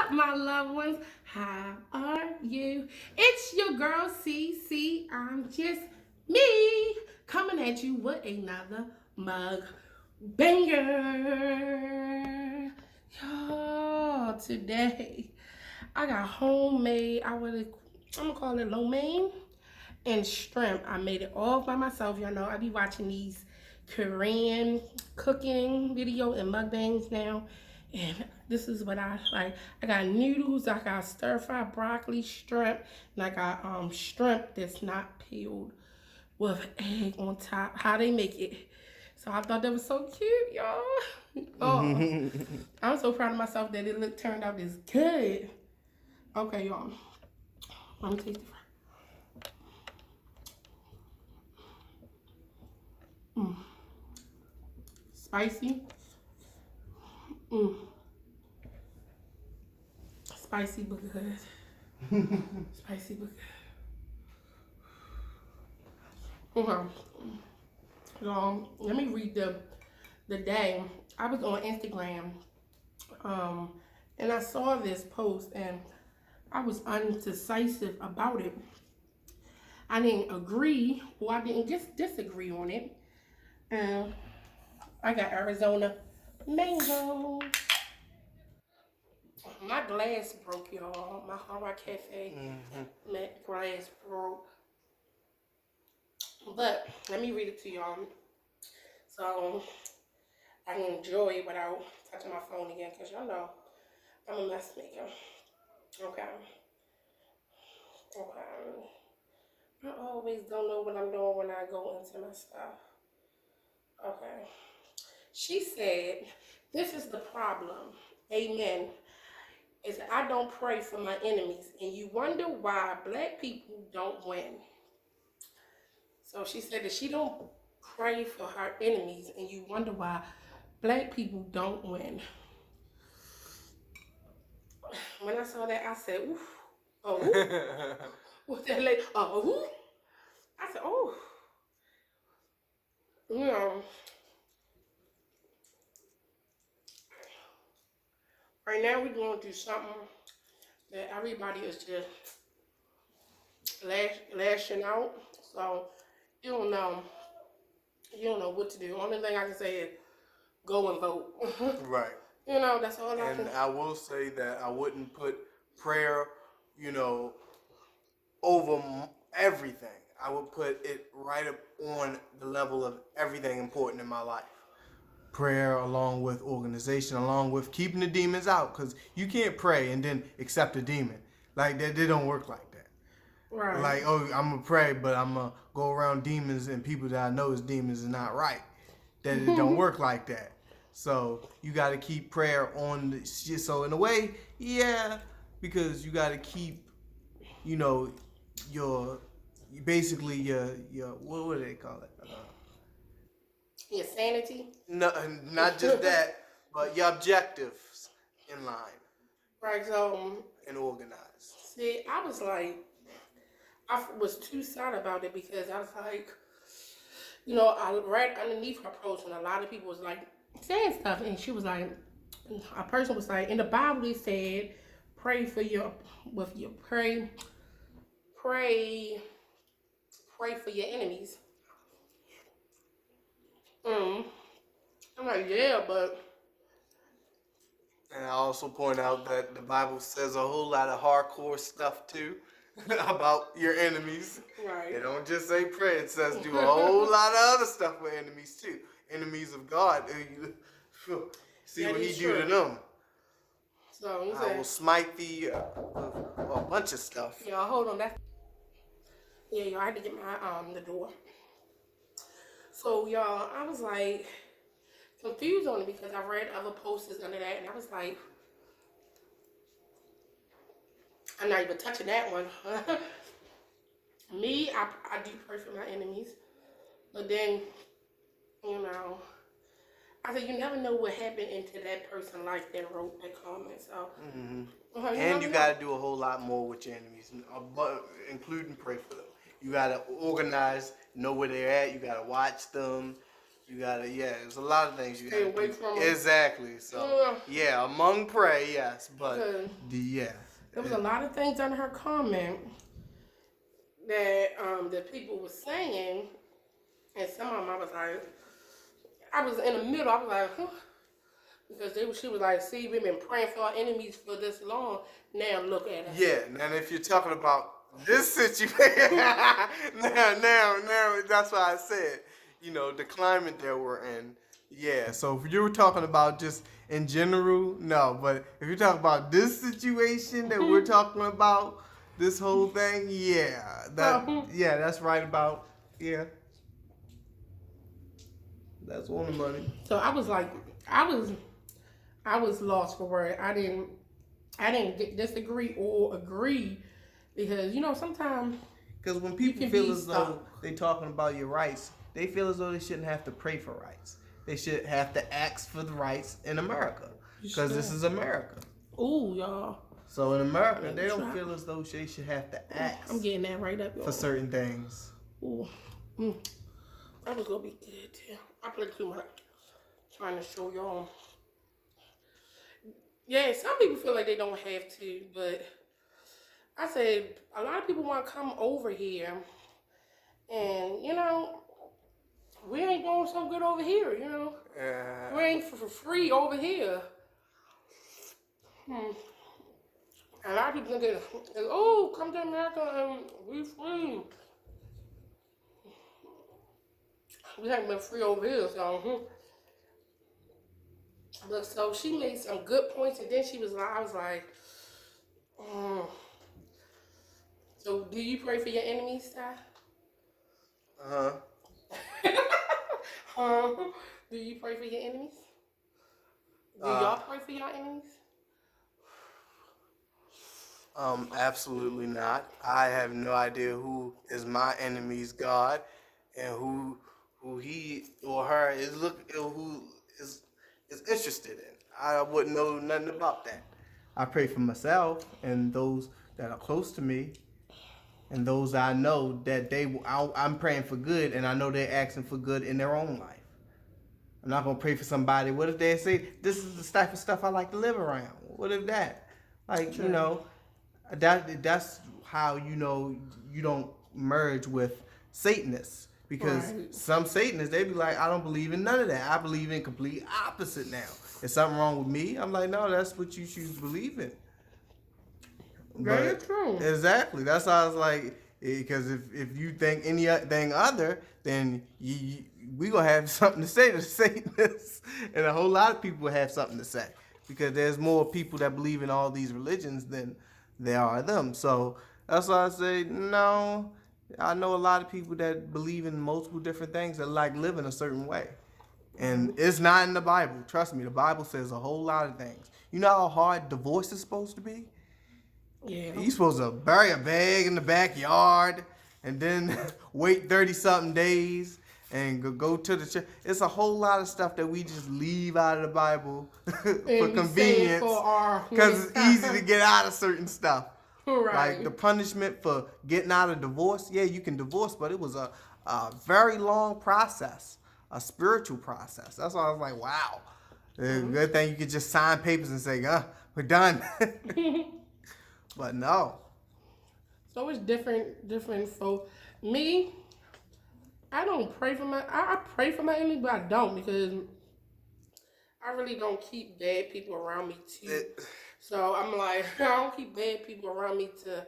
up, my loved ones? How are you? It's your girl, Cece. I'm just me coming at you with another mug banger. Y'all, today I got homemade, I'm gonna call it lo mein and shrimp. I made it all by myself. Y'all know I be watching these Korean cooking video and mukbangs now. And this is what I like. I got noodles, I got stir-fried broccoli, shrimp, and I got shrimp that's not peeled with egg on top. How they make it. So I thought that was so cute, y'all. Oh, I'm so proud of myself that it turned out this good. Okay, y'all. Let me take the spicy. Mm. Spicy but good. Spicy but good. Okay. Let me read the day. I was on Instagram, and I saw this post, and I was undecisive about it. I didn't agree, or I didn't just disagree on it. And I got Arizona mango. My glass broke, y'all. My Hard Cafe glass broke. But let me read it to y'all so I can enjoy it without touching my phone again, because y'all know I'm a mess maker. Okay. I always don't know what I'm doing when I go into my stuff. Okay. She said, this is the problem. Amen. Is I don't pray for my enemies, and you wonder why black people don't win. So she said that she don't pray for her enemies, and you wonder why black people don't win. When I saw that, I said, oof. Oh, ooh. What's that lady? Oh, ooh. I said, oh. You know, right now we're going through something that everybody is just lashing out. So you don't know what to do. Only thing I can say is go and vote. Right. You know, that's all I can. And I will say that I wouldn't put prayer, over everything. I would put it right up on the level of everything important in my life. Prayer, along with organization, along with keeping the demons out, because you can't pray and then accept a demon. Like that, they don't work like that. Right. Like, oh, I'm gonna pray, but I'm gonna go around demons and people that I know is demons is not right. That it don't work like that. So you got to keep prayer on the shit. So in a way, yeah, because you got to keep, your basically your what would they call it? Your sanity. No, not just that, but your objectives in line. Right. So and organized. See, I was like, I was too sad about it because I was like, I read underneath her post and a lot of people was like saying stuff, and she was like, a person was like, in the Bible it said, pray for pray for your enemies. I'm like, yeah, but. And I also point out that the Bible says a whole lot of hardcore stuff too about your enemies. Right. It don't just say pray. It says do a whole lot of other stuff with enemies too. Enemies of God. See what he do to them. So I will smite thee a bunch of stuff. Y'all, hold on. Y'all, I had to get my the door. So y'all, I was like confused on it because I read other posters under that, and I was like, I'm not even touching that one. Me, I do pray for my enemies, but then, I said, you never know what happened into that person's life that wrote that comment. So, and you got to do a whole lot more with your enemies, including pray for them. You got to organize, know where they're at. You got to watch them. You gotta, yeah. There's a lot of things you Stay gotta away do. from 'em. Exactly. So yeah, among prey, yes, but Because yeah, there was a lot of things under her comment that that people were saying, and some of them I was in the middle. I was like, huh? Because she was like, see, we've been praying for our enemies for this long. Now look at us. yeah. And if you're talking about this situation, now, that's why I said, the climate that we're in. Yeah. So if you were talking about just in general, no. But if you're talking about this situation that we're talking about, this whole thing, yeah, that's right about, yeah. That's on the money. So I was like, I was lost for words. I didn't disagree or agree because sometimes Because when you people can feel be as though stuck. they talking about your rights, they feel as though they shouldn't have to pray for rights. They should have to ask for the rights in America. Because this is America. Ooh, y'all. So in America, Let me they don't try. feel as though they should have to ask I'm getting that right up, y'all. for certain things. Ooh. That was gonna be good too. I played too much. Trying to show y'all. Yeah, some people feel like they don't have to, but I said a lot of people want to come over here, and we ain't doing so good over here. We ain't for free over here. A lot of people think, oh, come to America and we free. We haven't been free over here, so. But so she made some good points, and then I was like, so do you pray for your enemies, Ty? Do you pray for your enemies? Do y'all pray for your enemies? Absolutely not. I have no idea who is my enemy's God, and who he or her who is interested in. I wouldn't know nothing about that. I pray for myself and those that are close to me, and those I know that I'm praying for good, and I know they're asking for good in their own life. I'm not gonna pray for somebody. What if they say this is the type of stuff I like to live around? What if that, like, True. that's how you don't merge with Satanists, because Right. some Satanists, they be like, I don't believe in none of that. I believe in complete opposite now. Is something wrong with me? I'm like, no, that's what you choose to believe in. Very But true. exactly, that's how I was like, because if you think anything other, then we gonna have something to say to the Satanists, and a whole lot of people have something to say, because there's more people that believe in all these religions than there are them. So that's why I say no. I know a lot of people that believe in multiple different things that like living a certain way. And it's not in the Bible. Trust me, the Bible says a whole lot of things. You know how hard divorce is supposed to be? Yeah. You supposed to bury a bag in the backyard and then wait 30-something days and go to the church. It's a whole lot of stuff that we just leave out of the Bible for And we say it convenience, for our because it's easy to get out of certain stuff. Right. Like the punishment for getting out of divorce. Yeah, you can divorce, but it was a very long process, a spiritual process. That's why I was like, wow. Good thing you could just sign papers and say, we're done. But no. So it's different for me. I don't pray for I pray for my enemies, but I don't, because I really don't keep bad people around me too. So I'm like, I don't keep bad people around me to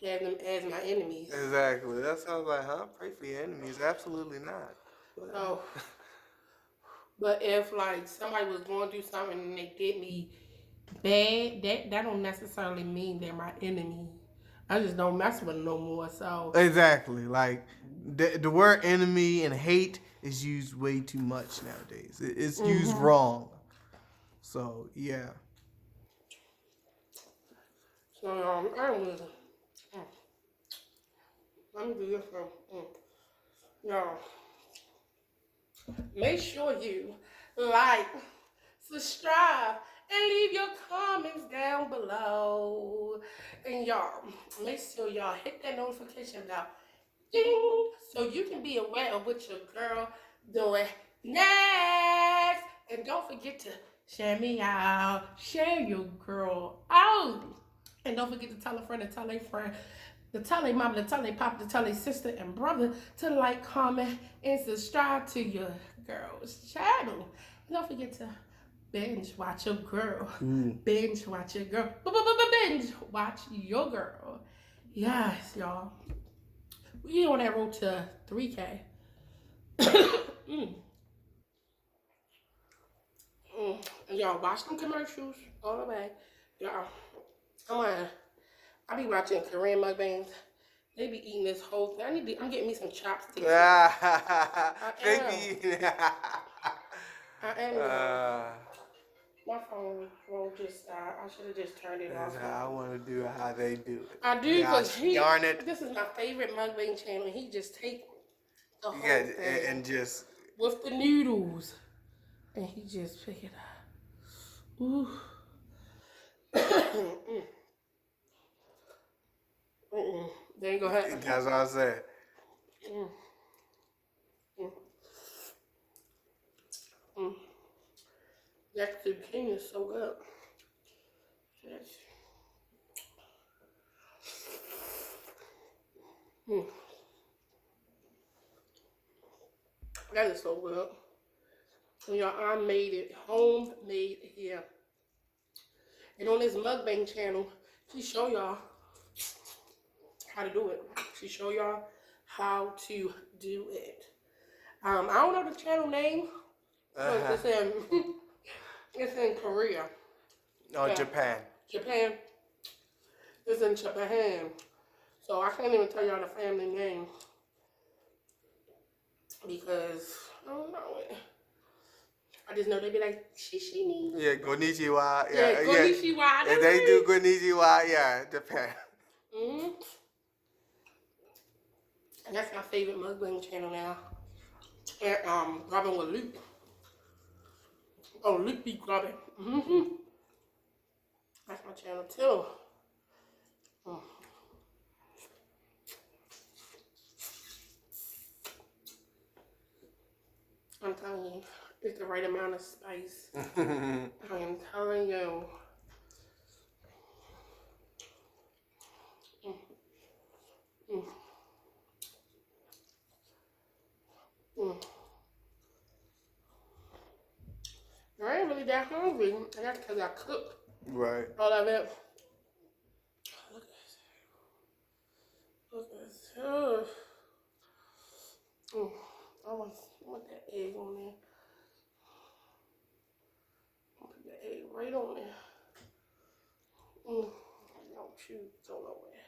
have them as my enemies. Exactly. That's how I was like, pray for your enemies. Absolutely not. So, but if like somebody was going through something and they did me bad, that don't necessarily mean they're my enemy. I just don't mess with them no more. So Exactly. Like the word enemy and hate is used way too much nowadays. It's used wrong. So yeah. So I was. Let me do this one. Y'all, make sure you like, subscribe, and leave your comments down below. And y'all, make sure y'all hit that notification bell, ding, so you can be aware of what your girl doing Next! And don't forget to share me out. Share your girl out. And don't forget to tell a friend, to tell a friend, to tell a mama, to tell a pop, to tell a sister and brother to like, comment, and subscribe to your girl's channel. And don't forget to binge watch your girl. Binge watch your girl. Binge watch your girl. Yes, y'all. We on that road to 3K. Y'all watch them commercials all the way. Y'all, I be watching Korean mukbangs. They be eating this whole thing. I'm getting me some chopsticks. Baby. I am. My phone won't just stop. I should have just turned it off. I want to do how they do it. I do, because darn it. This is my favorite mukbang channel. He just take the whole Yeah, thing and just with the noodles, and he just pick it up. Ooh. There you go ahead. That's what I said. That zucchini is so good. Yes. That is so good. And y'all, I made it homemade here. And on this mukbang channel, she show y'all how to do it. She show y'all how to do it. I don't know the channel name. But it's in Korea. No, yeah. Japan. Japan. It's in Japan. So I can't even tell y'all the family name. Because I don't know it. I just know they be like, shishini. Yeah, konnichiwa. Yeah, konnichiwa. Yeah, they do konnichiwa. Yeah, Japan. And that's my favorite mukbang channel now. And grabbing with Luke. Oh, Luke be grabbing. That's my channel too. I'm telling you, it's the right amount of spice. I am telling you. I ain't really that hungry, and that's because I cooked all of it. Look at this. Look at this. I want that egg on there. I'll put the egg right on there. Don't choose, go nowhere.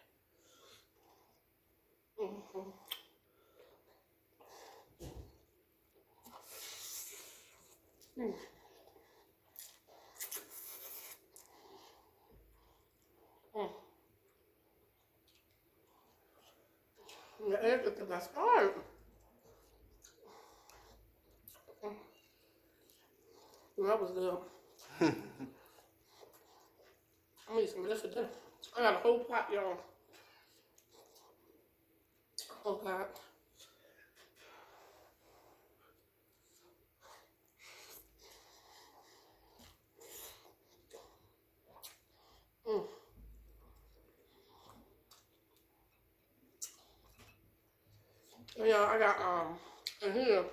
The egg is the best part. That was good. I need some of this for dinner. I got a whole pot, y'all. A whole pot. Yeah, I got in here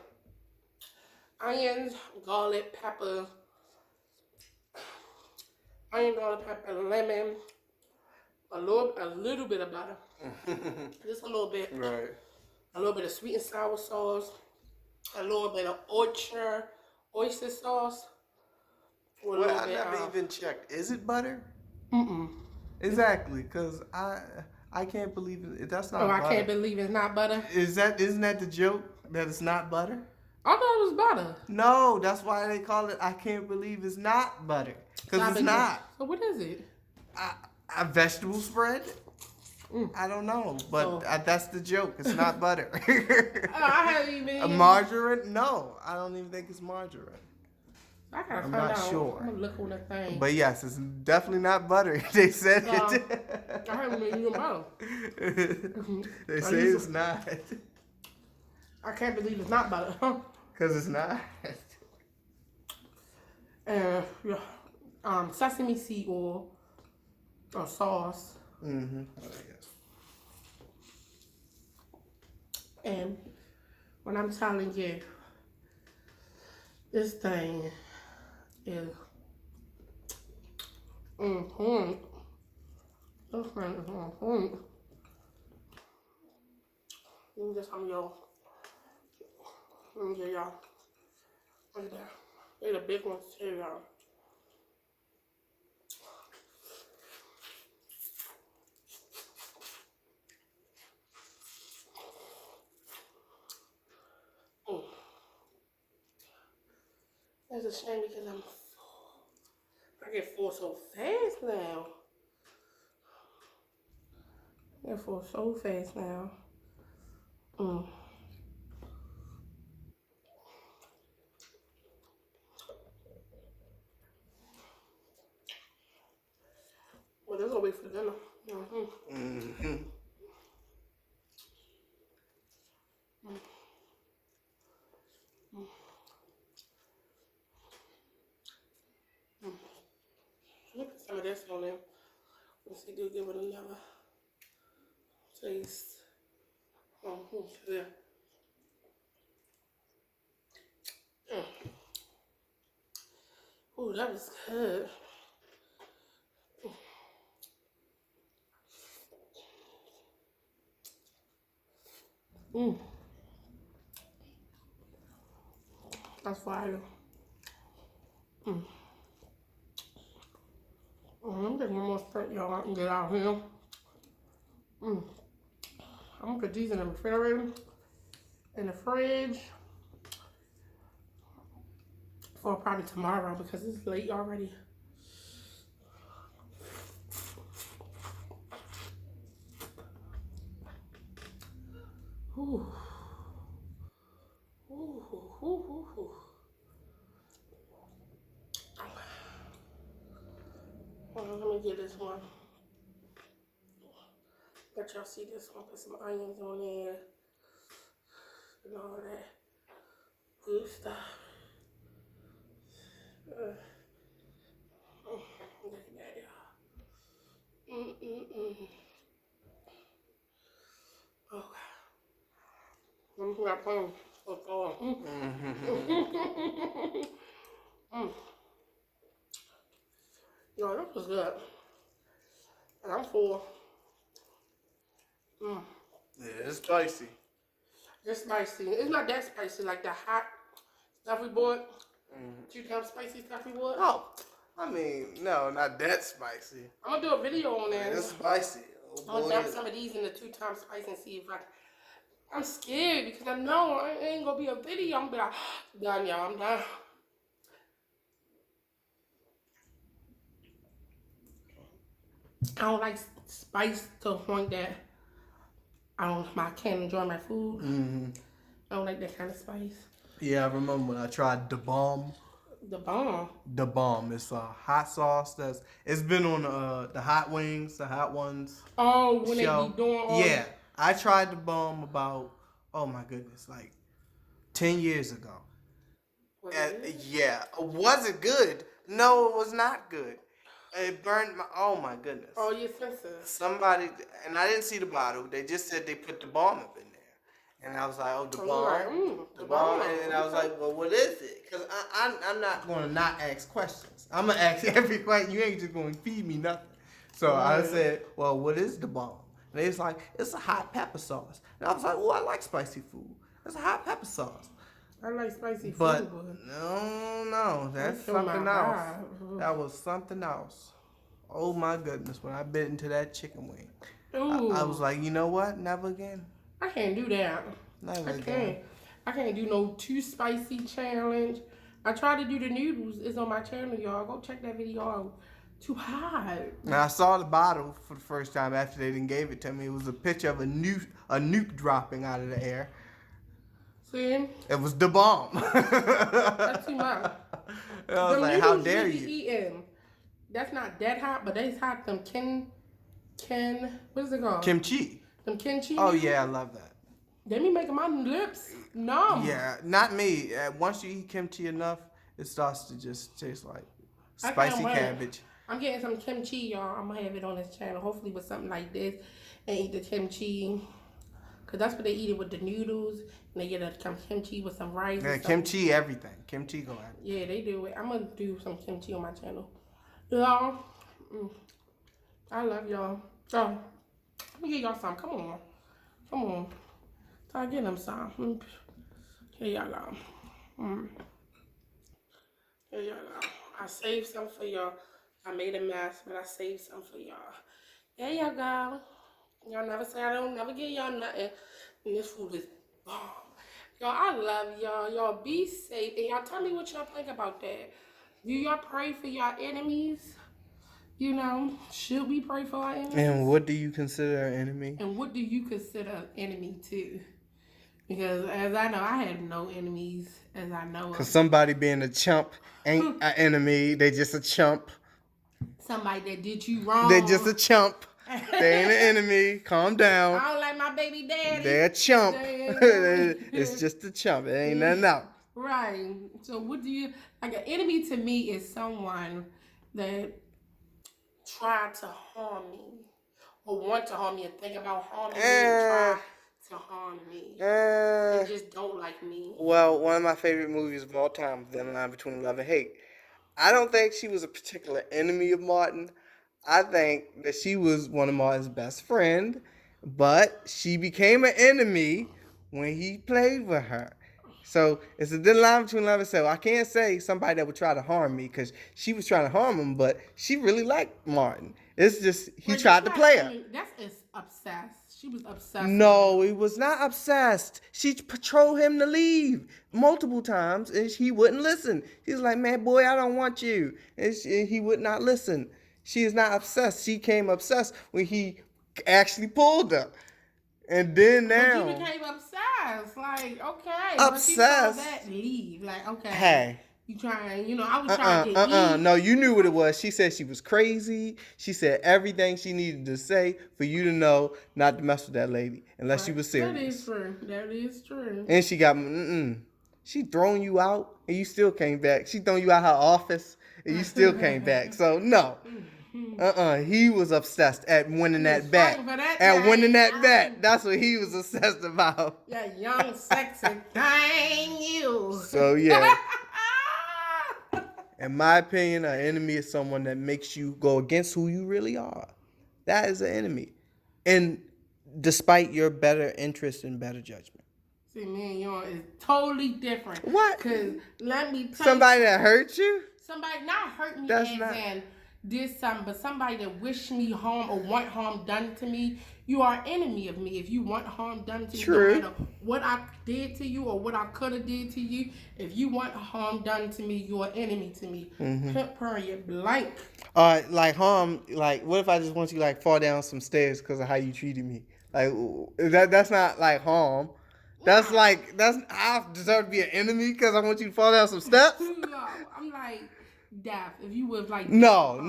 onions, garlic, pepper, lemon, a little bit of butter, just a little bit, Right. A little bit of sweet and sour sauce, a little bit of oyster sauce. Well, I never even checked. Is it butter? Exactly, because I can't believe it. That's not butter. I can't believe it's not butter. Isn't that the joke, that it's not butter? I thought it was butter. No, that's why they call it I can't believe it's not butter. Because it's not. So what is it? A vegetable spread? I don't know, but that's the joke. It's not butter. I haven't even... A margarine? No, I don't even think it's margarine. I gotta I'm find not out. sure. I'm gonna look on the thing. But yes, it's definitely not butter. They said it. I haven't even know. They say it's not. I can't believe it's not butter. Because it's not. And sesame seed oil or sauce. Mm-hmm. Oh, yeah. And when I'm telling you, this thing is mm-hmm. This thing is mm-hmm. Let me get some of y'all. Let me get y'all. Look at that. They're the big ones too, y'all. That's a shame because I get full so fast now. I get full so fast now. Well, there's no wait for dinner. Look at some of this on there. Let's see, do give it another taste. Yeah. Oh, that was good. That's fire. I'm getting more straight, y'all. I can get out here. I'm gonna put these in the refrigerator, in the fridge, for probably tomorrow because it's late already. Ooh. Ooh, ooh, ooh, ooh. Let me get this one. Let y'all see this one. Put some onions on there and all that good stuff. Look at that, y'all. Okay. Let me put that pan for fall. Yo, that was good. And I'm full. Yeah, it's spicy. It's spicy. It's not that spicy like the hot stuff we bought. 2 times spicy stuff we bought. Oh, I mean, no, not that spicy. I'm gonna do a video on that. It's spicy. I'm gonna dump some of these in the 2 times spicy and see if I'm scared because I know it ain't gonna be a video. I'm gonna be like, done, y'all. I'm done. I don't like spice to the point that I can't enjoy my food. I don't like that kind of spice. Yeah, I remember when I tried the bomb. The bomb. The bomb. It's a hot sauce it's been on the hot wings, the hot ones. Oh, when show. They be doing all. Yeah, I tried the bomb about like 10 years ago. Yeah, was it good? No, it was not good. It burned oh my goodness. Oh, you're sensitive. Somebody, and I didn't see the bottle. They just said they put the bomb up in there. And I was like, oh, the bomb. Like, the bomb. And I was like, well, what is it? Because I'm not going to not ask questions. I'm going to ask every question. You ain't just going to feed me nothing. So I said, well, what is the bomb? And they was like, it's a hot pepper sauce. And I was like, well, I like spicy food. It's a hot pepper sauce. I like spicy food. But no, that's something else. That was something else. Oh my goodness, when I bit into that chicken wing. I was like, you know what? Never again. I can't do that. Never again. I can't do no too spicy challenge. I tried to do the noodles. It's on my channel, y'all. Go check that video out. Too hot. And I saw the bottle for the first time after they didn't gave it to me. It was a picture of a nuke dropping out of the air. See? It was the bomb. That's too much. I was like, how dare you? Eating. That's not that hot, but that's hot. Them what is it called? Kimchi. Them kimchi. Oh yeah, I love that. They be making my lips numb. Yeah, not me. Once you eat kimchi enough, it starts to just taste like spicy cabbage. I'm getting some kimchi, y'all. I'm gonna have it on this channel, hopefully with something like this, and eat the kimchi. Cause that's what they eat it with the noodles, and they get a kimchi with some rice. Yeah, kimchi, everything. Kimchi go out. Yeah, they do it. I'm gonna do some kimchi on my channel. Y'all, I love y'all. So, let me get y'all some. Come on. Come on. So I get them some. Here y'all go. Here y'all go. I saved some for y'all. I made a mess, but I saved some for y'all. There y'all go. Y'all never say I don't never give y'all nothing. And this food is bomb. Y'all, I love y'all. Y'all be safe. And y'all tell me what y'all think about that. Do y'all pray for y'all enemies? You know, should we pray for our enemies? And what do you consider an enemy? And what do you consider an enemy too? Because as I know, I have no enemies as I know. Because somebody being a chump ain't an enemy. They just a chump. Somebody that did you wrong. They just a chump. They ain't an enemy. Calm down. I don't like my baby daddy. They're a chump. It's just a chump. It ain't nothing else. Right. So what do you, like an enemy to me is someone that tried to harm me or want to harm me and think about harming me and try to harm me. They just don't like me. Well, one of my favorite movies of all time, The Line Between Love and Hate. I don't think she was a particular enemy of Martin. I think that she was one of Martin's best friend, but she became an enemy when he played with her. So it's a thin line between love and hate. I can't say somebody that would try to harm me because she was trying to harm him, but she really liked Martin. It's just he tried to play her. That's obsessed. She was obsessed. No, he was not obsessed. She patrolled him to leave multiple times, and he wouldn't listen. He was like, "Man, boy, I don't want you," and he would not listen. She is not obsessed. She came obsessed when he actually pulled her. And then now... But you became obsessed. Like, okay. Obsessed? Once you saw that, leave. Like, okay. Hey. You trying, I was trying to eat. No, you knew what it was. She said she was crazy. She said everything she needed to say for you to know not to mess with that lady unless she was serious. That is true. That is true. And she got, she thrown you out and you still came back. She thrown you out her office and you still came back. So, no. He was obsessed at winning that bet. Winning that bet. That's what he was obsessed about. Yeah, young, sexy thing, you. So, yeah. In my opinion, an enemy is someone that makes you go against who you really are. That is an enemy. And despite your better interest and better judgment. See, me and yours is totally different. What? Because let me tell you. Somebody that hurt you? Somebody not hurt me That's as not... in did something, but somebody that wish me harm or want harm done to me, you are an enemy of me. If you want harm done to you, no matter what I did to you or what I could have did to you, if you want harm done to me, you're an enemy to me. Period. Blank. Like harm, like what if I just want you like fall down some stairs because of how you treated me? Like that's not like harm. That's like I deserve to be an enemy because I want you to fall down some steps. No, I'm like death. If you would like no.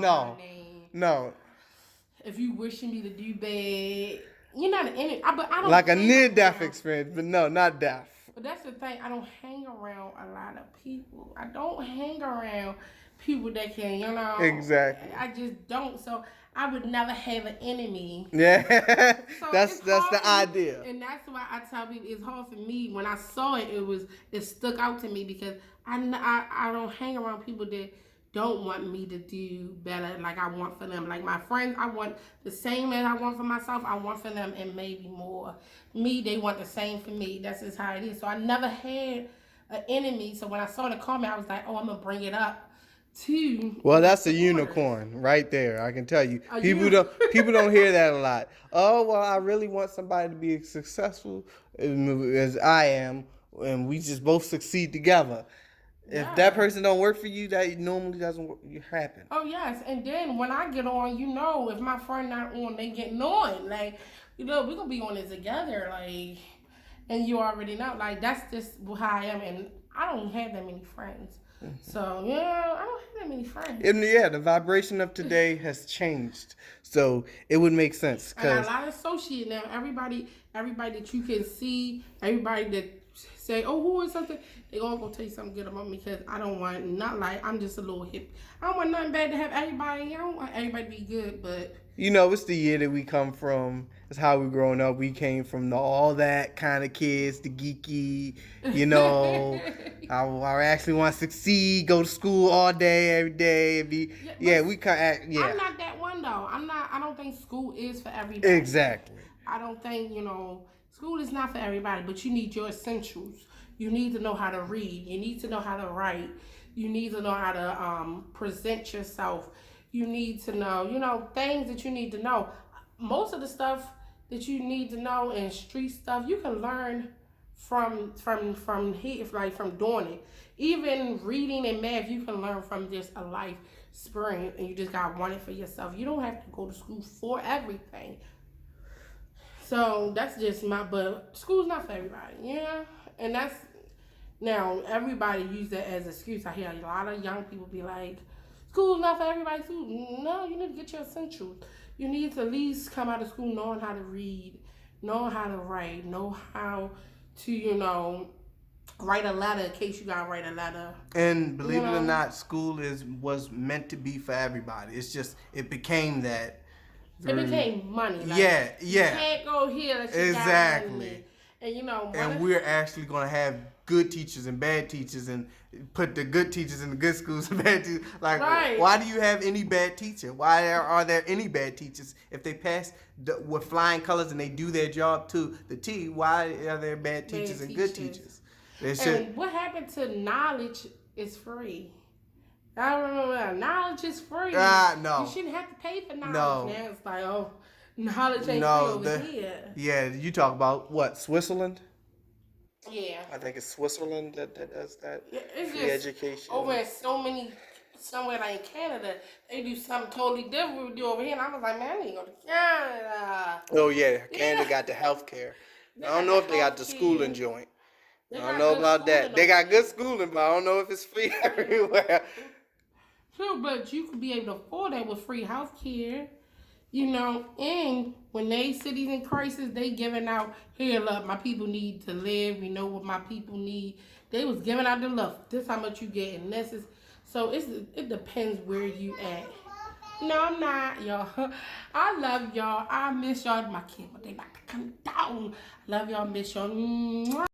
If you wishing me to do bad, you're not an enemy. But I don't like a near-death experience, but no, not death. But that's the thing. I don't hang around a lot of people. I don't hang around people that can, Exactly. I just don't. So I would never have an enemy. Yeah, so that's the idea. And that's why I tell people it's hard for me. When I saw it, it stuck out to me because I don't hang around people that don't want me to do better like I want for them. Like my friends, I want the same as I want for myself, I want for them and maybe more. Me, they want the same for me. That's just how it is. So I never had an enemy. So when I saw the comment, I was like, oh, I'm going to bring it up to... Well, that's a unicorn right there. I can tell you. People don't hear that a lot. Oh, well, I really want somebody to be as successful as I am, and we just both succeed together. If that person don't work for you, that normally doesn't happen. Oh, yes. And then when I get on, if my friend not on, they getting on. Like, we're going to be on it together. Like, and you already know. Like, that's just how I am. And I don't have that many friends. So yeah, I don't have that many friends. And yeah, the vibration of today has changed, so it would make sense. I got a Cause lot of associates now. Everybody that you can see, everybody that say, "Oh, who is something?" They all gonna tell you something good about me because I don't want not like I'm just a little hip. I don't want nothing bad to have everybody. I don't want everybody to be good, but you know, it's the year that we come from. It's how we growing up. We came from all that kind of kids, the geeky, you know. I actually want to succeed, go to school all day, every day, and be but we kind yeah. I'm not that one though. I'm not. I don't think school is for everybody. Exactly. I don't think school is not for everybody. But you need your essentials. You need to know how to read. You need to know how to write. You need to know how to present yourself. You need to know things that you need to know. Most of the stuff that you need to know and street stuff you can learn from here, like from doing it. Even reading and math, you can learn from just a life experience, and you just gotta want it for yourself. You don't have to go to school for everything. So that's just but school's not for everybody, yeah. And that's now everybody use that as an excuse. I hear a lot of young people be like, "School's not for everybody." School, no, you need to get your essentials. You need to at least come out of school knowing how to read, knowing how to write, know how to write a letter in case you gotta write a letter. And believe it or not, school was meant to be for everybody. It's just it became that. It became money. Like, yeah. You can't go here unless you Exactly. got money. And and we're actually going to have good teachers and bad teachers, and put the good teachers in the good schools and bad teachers. Like, right. Why do you have any bad teacher? Why are there any bad teachers? If they pass with flying colors and they do their job to the T, why are there bad teachers and good teachers? And what happened to knowledge is free? I don't know that. Knowledge is free. No. You shouldn't have to pay for knowledge. No. Now it's like, knowledge ain't free over here. Yeah, you talk about what, Switzerland? Yeah. I think it's Switzerland that does that. Yeah, it's free just education. Over in somewhere like in Canada, they do something totally different than we do over here. And I was like, man, I need to go to Canada. Oh yeah, Canada got the health care. I don't know if they got the schooling joint. I don't know about that. They got good schooling, but I don't know if it's free everywhere. True, but you could be able to afford that with free health care. And when they cities in crisis, they giving out, here, look, my people need to live. We know what my people need. They was giving out the love. This how much you get, and this is, so it depends where you at. No, I'm not, y'all. I love y'all. I miss y'all. My kids, but they not to come down. Love y'all, miss y'all. Mwah.